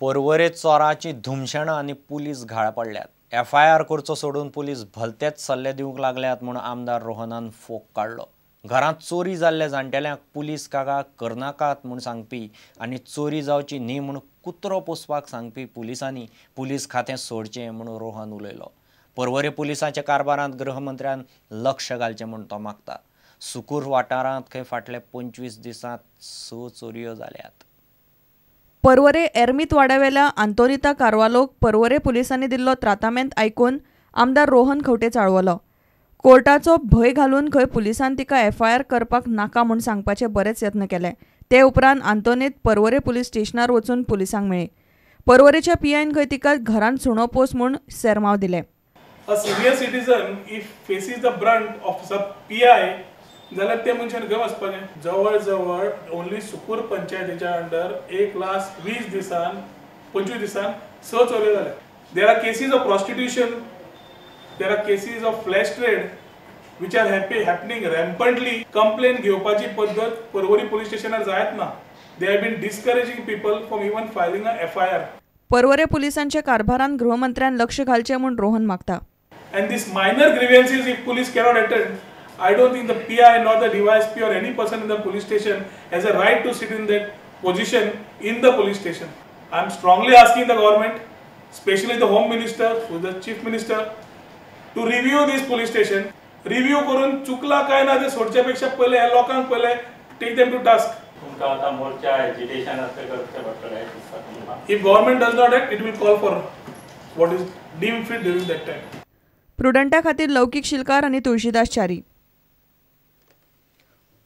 पर्वरे चोराची धुमशेणां आनी पुलीस घाळ पडल्यात। FIR करचो सोडून पुलीस भलतेच सल्ले दिवंक लागल्यात म्हूण आमदार रोहनान फोग काडलो। घरांत चोरी जाल्ल्या जाण्टेल्यांक पुलीस कागाळ करनाकात म्हूण सांगपी आनी चोरी जावची न्ही म्हूण कुत्रो पोसपाक सांगपी पुलिसांनी पुलीस खातें सोडचें म्हूण रोहन उलयलो। पर्वरे पुलिसाच्या कारभारांत गृहमंत्र्यान लक्ष घालचें म्हूण तो मागता। सुकूर वाठारांत खंय फाटल्या 25 दिसांत 6 चोरयो जाल्यात। पर्वरे एरमीत वाड्यावेल्या आंतोनिता कारवालोक पर्वरे पुलिसांनी दिल्लो त्रातामेंत आयकून आमदार रोहन खंवटे चाळवलो। कोर्टाचो भंय घालून खंय पुलिसान तिका FIR करपाक नाका म्हूण सांगपाचे बरेच यत्न केले। ते उपरांत आंतोनीत पर्वरे पुलीस स्टेशनार वचून पुलिसांक मेळ्ळी। पर्वरेच्या PIन खंय तिका घरांत सुणो पोस म्हूण सेरमाव दिले। A senior citizen if faces the brunt of some PI जाल्यार ते मनशान खंय वचपाचें। जवळ जवळ ओन्ली सुकूर पंचायतीच्या अंडर 1,20,000 दिसान 25 दिसान 6 चोऱ्यो जाल्या। There are cases of prostitution, there are cases of flesh trade which are happening rampantly. Complaint घेवपाची पद्धत पर्वरी police स्टेशनार जायत ना। They have been discouraging people from even filing a FIR. पर्वरे पुलिसांच्या कारभारांत गृहमंत्र्यान लक्ष घालचें म्हूण रोहन मागता। And these minor grievances if police cannot attend, I don't think the PI nor the DYSP or any person in the police station has a right to sit in that position in the police station. I am strongly asking the government, especially the Home Minister, who is the Chief Minister, to review this police station. Review करून चुकला काय ना ते सोडच्या पेक्षा पहिले ह्या लोकांक पहिले take them to task. If government does not act, it will call for what is deemed fit during that time. प्रुडंटा खातीर लौकीक शिलकार आनी तुळशीदास च्यारी।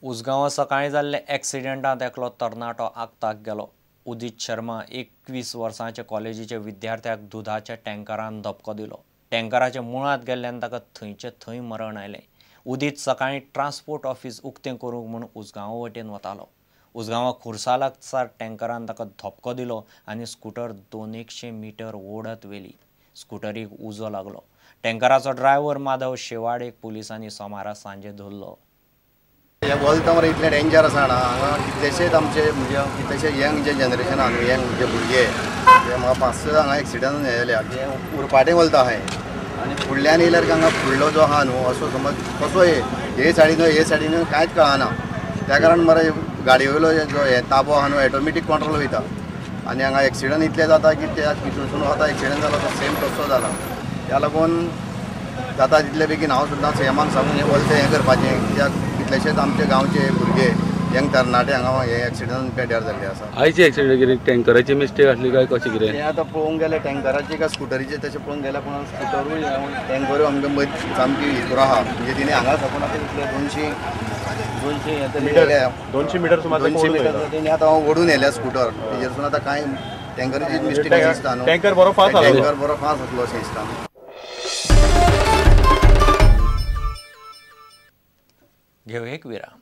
उसगांवां सकाळीं जाल्ल्या एक्सिडेंटांत एकलो तरणाटो आगताक गेलो। उदीत शर्मा 21 वर्सांच्या कॉलेजीच्या विद्यार्थ्याक दुधाच्या टँकरान धपको दिलो। टँकराच्या मुळांत गेल्ल्यान ताका थंयचे थंय मरण आयलें। उदीत सकाळीं ट्रान्सपोर्ट ऑफिस उक्तें करूंक म्हूण उसगांवा वटेन वतालो। उसगांवा खुर्सालागसार टँकरान ताका धपको दिलो आनी स्कूटर 200 मीटर ओडत व्हेली। स्कूटरीक उजो लागलो। टँकराचो ड्रायव्हर माधव शेवाडेक पुलिसांनी सोमारा सांजे धरलो। बोलता मरे इतलें डेंजर आसा ना हांगा कितलेशेच आमचे म्हणजे कितलेशे यंग जे जनरेशन आहा न्हू यंग जे भुरगे ते म्हाका 5-6 हांगा एक्सिडंट जाल्या ते उरपाटें बोलता हांवें आनी फुडल्यान येयल्यार हांगा फुडलो जो आहा न्हू असो समज कसो हे सायडीन कांयच कळना त्या कारण मरे गाडी वयलो जो हे ताबो आहा न्हू ऑटोमॅटीक कंट्रोल वयता आनी हांगा एक्सिडंट इतले जाता की त्या भितरसून वता एक्सिडंट जाला तो सेम तसो जाला त्या लागून जाता तितले बेगीन हांव सुद्दां CMाक सांगून हें बोलतें हें करपाचें कित्याक कितलेशेच आमचे गांवचे भुरगे यंग तरणाटे हांगा हे एक्सिडंट पेड्यार जाल्ले आसा। आयचे एक्सिडंट कितें टँकराची मिस्टेक आसली काय कशें कितें तें आतां पळोवंक गेल्यार टँकराची काय स्कुटरीचे तशें पळोवंक गेल्यार पूण स्कुटरूय टँकरूय आमकां मदीं सामकी हितूर आहा म्हणजे तिणें हांगा साकून आतां कितले 200 मीटर सुमार 200 मीटर तेणी आतां ओडून येयल्या स्कुटर तेजेरसून आतां कांय टँकराची मिस्टेक दिसता न्हू टँकर बरो फास्ट आसलो अशें दिसता। घेऊ एक विराम।